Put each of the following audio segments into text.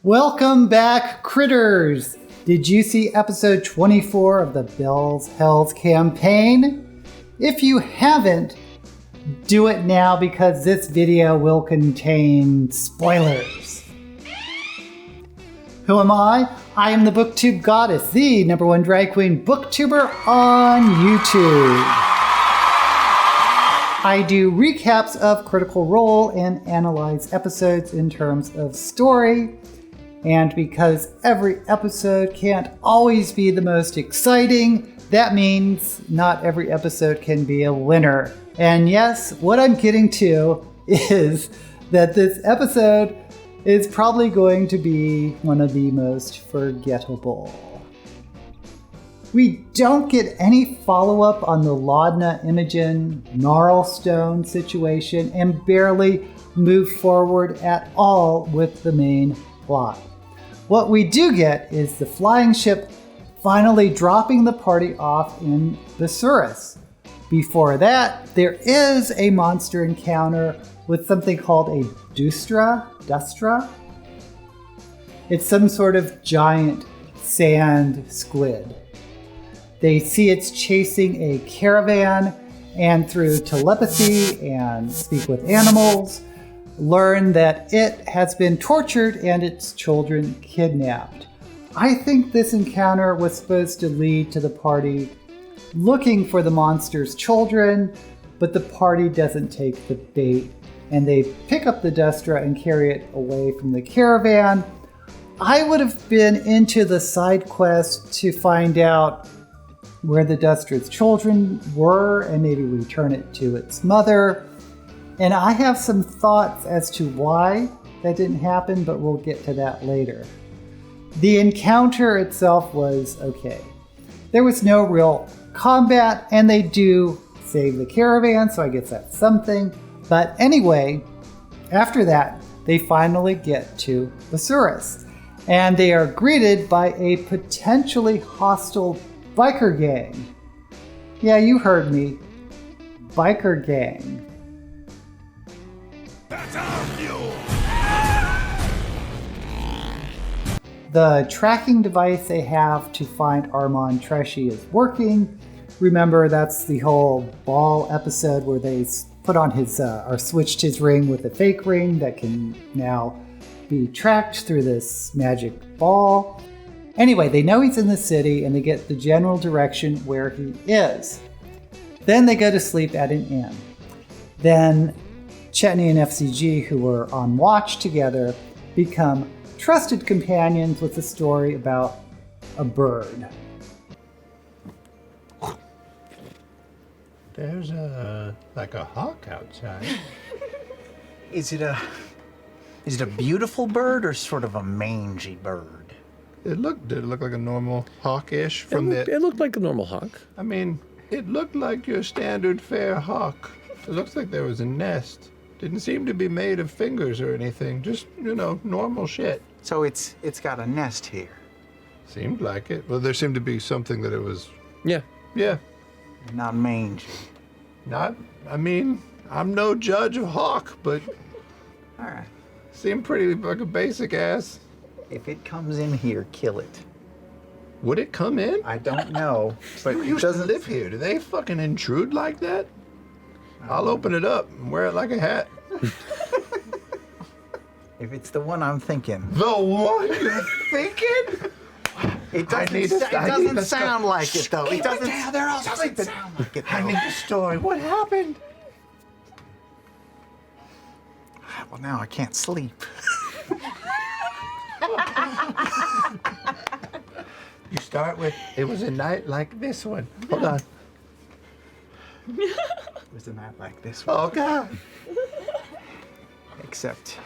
Welcome back, critters! Did you see episode 24 of the Bells Hells campaign? If you haven't, do it now because this video will contain spoilers. Who am I? I am the BookTube Goddess, the #1 drag queen booktuber on YouTube. I do recaps of Critical Role and analyze episodes in terms of story. And because every episode can't always be the most exciting, that means not every episode can be a winner. And yes, what I'm getting to is that this episode is probably going to be one of the most forgettable. We don't get any follow-up on the Laudna Imogen Gnarlstone situation and barely move forward at all with the main plot. What we do get is the flying ship finally dropping the party off in Bassuras. Before that, there is a monster encounter with something called a Dustra. It's some sort of giant sand squid. They see it's chasing a caravan, and through telepathy and speak with animals, learn that it has been tortured and its children kidnapped. I think this encounter was supposed to lead to the party looking for the monster's children, but the party doesn't take the bait, and they pick up the Dustra and carry it away from the caravan. I would have been into the side quest to find out where the Dustra's children were and maybe return it to its mother. And I have some thoughts as to why that didn't happen, but we'll get to that later. The encounter itself was okay. There was no real combat, and they do save the caravan, so I guess that's something. But anyway, after that, they finally get to Bassuras, and they are greeted by a potentially hostile biker gang. Yeah, you heard me. Biker gang. The tracking device they have to find Armand Treshy is working. Remember, that's the whole ball episode where they put on his, or switched his ring with a fake ring that can now be tracked through this magic ball. Anyway, they know he's in the city and they get the general direction where he is. Then they go to sleep at an inn. Then Chetney and FCG, who were on watch together, become trusted companions with a story about a bird. There's a hawk outside. Is it a beautiful bird or sort of a mangy bird? Did it look like a normal hawk-ish from It looked like a normal hawk. I mean, it looked like your standard fair hawk. It looks like there was a nest. Didn't seem to be made of fingers or anything. Just, normal shit. So it's got a nest here. Seemed like it. Well, there seemed to be something that it was... Yeah. Yeah. Not mangy. I'm no judge of hawk, but... All right. Seemed pretty like a basic ass. If it comes in here, kill it. Would it come in? I don't know, but Who it used to doesn't live here? Do they fucking intrude like that? I'll open it up and wear it like a hat. If it's the one I'm thinking. The one you're thinking? It doesn't sound like it, though. It doesn't sound like it, though. I need the story. What happened? Well, now I can't sleep. You start with, it was a night like this one. Hold on. It was a night like this one. Oh, God. Except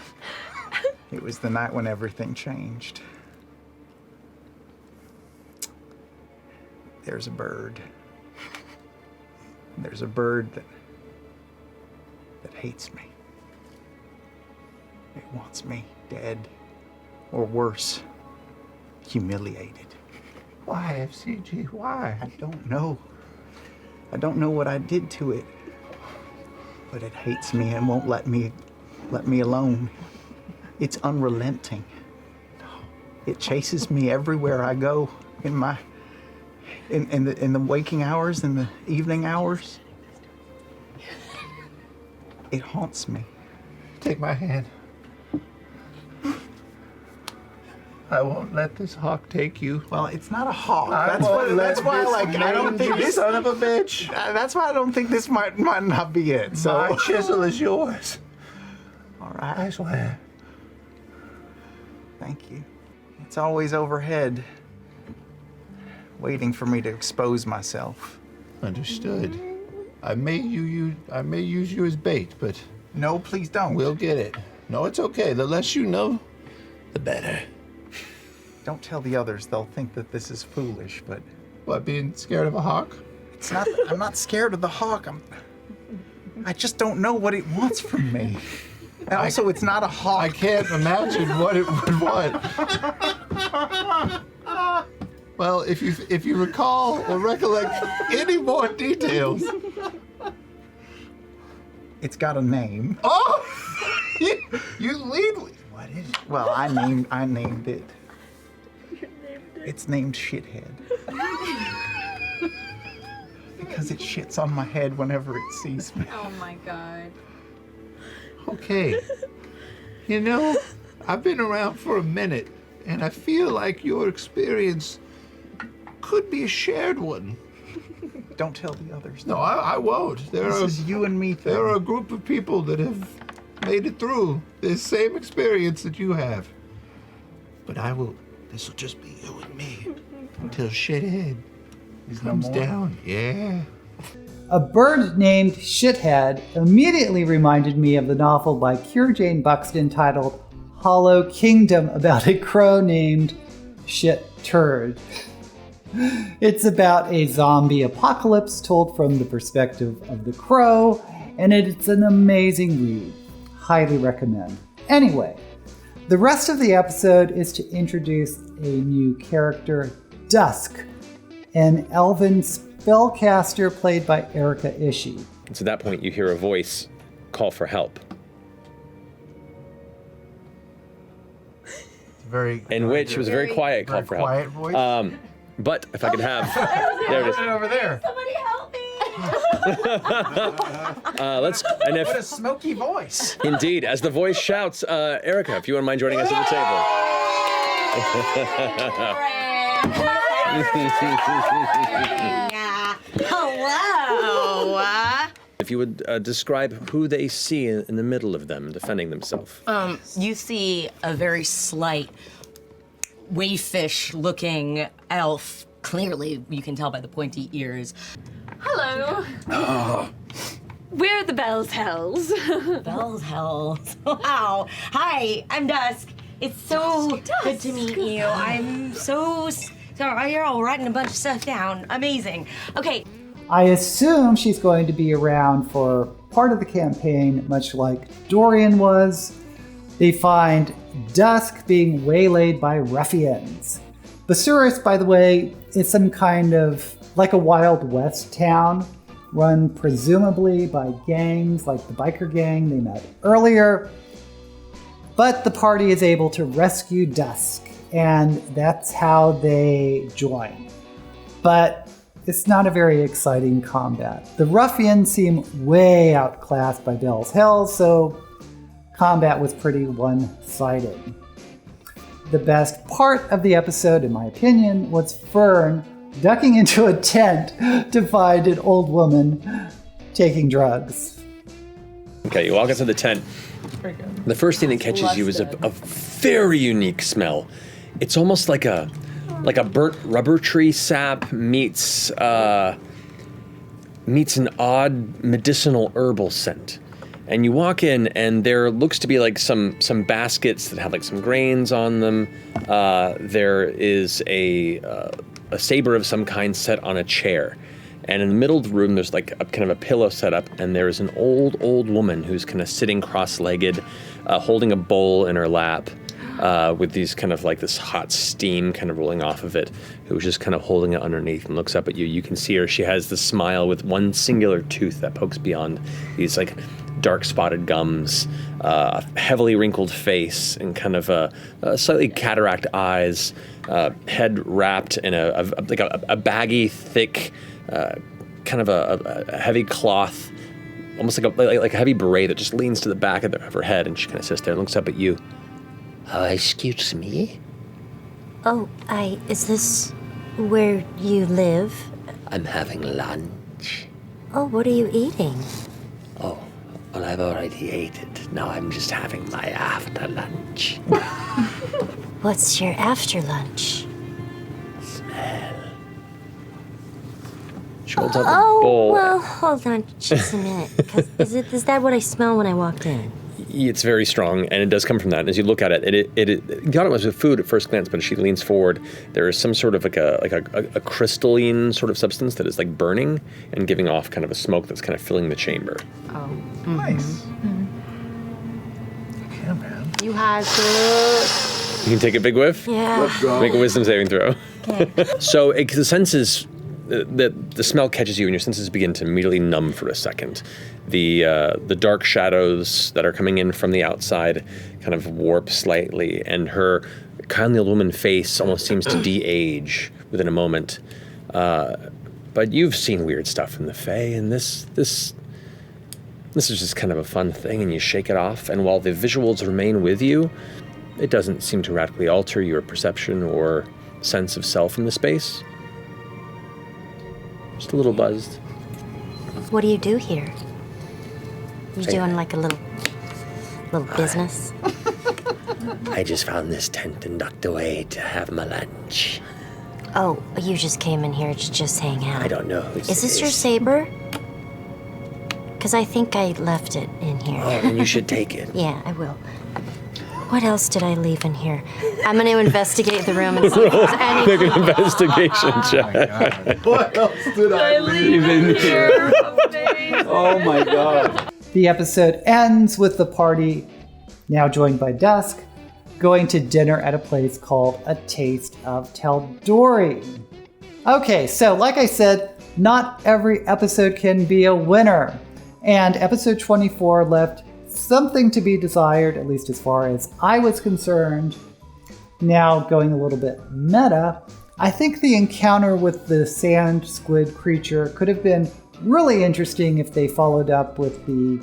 it was the night when everything changed. There's a bird. There's a bird that hates me. It wants me dead, or worse, humiliated. Why, FCG? Why? I don't know. I don't know what I did to it, but it hates me and won't let me alone. It's unrelenting. It chases me everywhere I go in the waking hours, in the evening hours. It haunts me. Take my hand. I won't let this hawk take you. Well, it's not a hawk. I don't think this son of a bitch. That's why I don't think this might not be it. So My chisel is yours. all right. I swear. Thank you. It's always overhead, waiting for me to expose myself. Understood. I may use you as bait, but No, please don't. we'll get it. No, it's okay. The less you know, the better. Don't tell the others. They'll think that this is foolish, but What, being scared of a hawk? it's not. I'm not scared of the hawk. I just don't know what it wants from me. And also, it's not a hawk. I can't imagine what it would want. Well, if you recall or recollect any more details. It's got a name. Oh! you lead with... What is it? Well, I named it. It's named Shithead. Because it shits on my head whenever it sees me. Oh my god. Okay. You know, I've been around for a minute, and I feel like your experience could be a shared one. Don't tell the others. No, I won't. This is you and me thing. There are a group of people that have made it through this same experience that you have. But this will just be you and me until Shithead comes down. Yeah. A bird named Shithead immediately reminded me of the novel by Kira Jane Buxton titled Hollow Kingdom about a crow named Shit Turd. It's about a zombie apocalypse told from the perspective of the crow, and it's an amazing read. Highly recommend. Anyway, the rest of the episode is to introduce a new character, Dusk, an elven spellcaster played by Erica Ishii. So at that point, you hear a voice call for help. Very. In which it was a very quiet call for help. Quiet voice. But if I could have, there it is. over there. Somebody help me! And if What a smoky voice. indeed, as the voice shouts, Erica, if you wouldn't mind joining us at the table. Hello! If you would describe who they see in the middle of them defending themselves. You see a very slight, wayfish-looking elf. Clearly, you can tell by the pointy ears. Hello! We're the Bell's Hells. Bell's hells. Wow. Hi, I'm Dusk. It's so good to meet you. I'm so sorry. You're all writing a bunch of stuff down. Amazing. Okay. I assume she's going to be around for part of the campaign, much like Dorian was. They find Dusk being waylaid by ruffians. Bassuras, by the way, is some kind of like a Wild West town, run presumably by gangs like the biker gang they met earlier. But the party is able to rescue Dusk, and that's how they join. But it's not a very exciting combat. The ruffians seem way outclassed by Bell's Hells, so combat was pretty one-sided. The best part of the episode, in my opinion, was Fearne ducking into a tent to find an old woman taking drugs. Okay, you walk into the tent. The first thing that catches you is a very unique smell. It's almost like a burnt rubber tree sap meets an odd medicinal herbal scent. And you walk in, and there looks to be like some baskets that have like some grains on them. There is a saber of some kind set on a chair. And in the middle of the room, there's like a kind of a pillow set up, and there's an old woman who's kind of sitting cross-legged, holding a bowl in her lap, with these kind of like this hot steam kind of rolling off of it, who's just kind of holding it underneath and looks up at you. You can see her. She has the smile with one singular tooth that pokes beyond these like dark spotted gums, heavily wrinkled face, and kind of slightly cataract eyes, head wrapped in a baggy, thick, kind of a heavy cloth, almost like a heavy beret that just leans to the back of her head, and she kind of sits there and looks up at you. Excuse me? Oh, is this where you live? I'm having lunch. Oh, what are you eating? Oh, well, I've already ate it. Now I'm just having my after lunch. What's your after lunch? Smell. She holds up a bowl. Well, hold on just a minute. 'Cause is that what I smell when I walked in? It's very strong, and it does come from that. And as you look at it, you thought it was food at first glance, but as she leans forward, there is some sort of like a crystalline sort of substance that is like burning and giving off kind of a smoke that's kind of filling the chamber. Oh. Nice. Yeah, man. You have to. You can take a big whiff. Yeah. Make a wisdom saving throw. Okay. So the senses, the smell catches you, and your senses begin to immediately numb for a second. The dark shadows that are coming in from the outside kind of warp slightly, and her kindly old woman face almost seems to de-age within a moment. But you've seen weird stuff from the Fae, and this is just kind of a fun thing, and you shake it off. And while the visuals remain with you, it doesn't seem to radically alter your perception or sense of self in the space. Just a little buzzed. What do you do here? You doing like a little business? I just found this tent and ducked away to have my lunch. Oh, you just came in here to just hang out. I don't know whose Is this your saber? Because I think I left it in here. Oh, then you should take it. Yeah, I will. What else did I leave in here? I'm going to investigate the room and see if there's Make anything. an investigation check. What else did I leave in here? Oh my god. The episode ends with the party, now joined by Dusk, going to dinner at a place called A Taste of Teldori. Okay, so like I said, not every episode can be a winner. And episode 24 left something to be desired, at least as far as I was concerned. Now, going a little bit meta, I think the encounter with the sand squid creature could have been really interesting if they followed up with the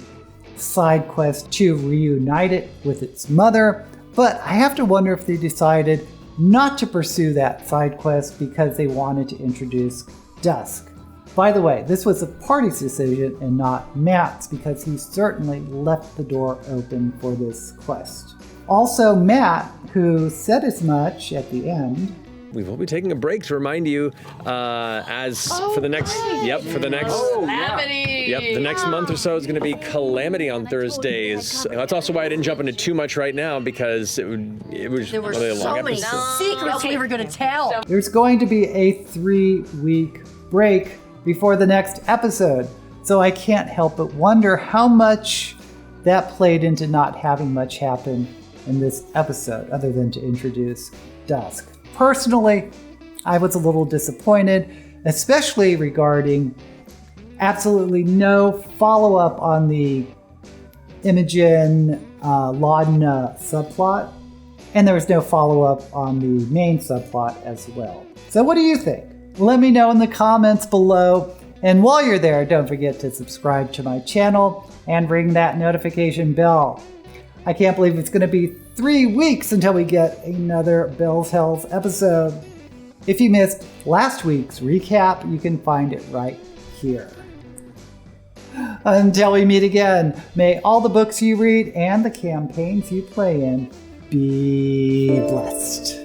side quest to reunite it with its mother, but I have to wonder if they decided not to pursue that side quest because they wanted to introduce Dusk. By the way, this was the party's decision and not Matt's, because he certainly left the door open for this quest. Also, Matt, who said as much at the end. We will be taking a break to remind you, for the next month or so is going to be Calamity on Thursdays. That's also why I didn't jump into too much right now, because it was There were really a long so many episode. secrets we were going to tell. There's going to be a 3-week break before the next episode, so I can't help but wonder how much that played into not having much happen in this episode, other than to introduce Dusk. Personally, I was a little disappointed, especially regarding absolutely no follow-up on the Imogen Laudna subplot, and there was no follow-up on the main subplot as well. So what do you think? Let me know in the comments below, and while you're there, don't forget to subscribe to my channel and ring that notification bell. I can't believe it's going to be 3 weeks until we get another Bell's Hells episode. If you missed last week's recap, you can find it right here. Until we meet again, may all the books you read and the campaigns you play in be blessed.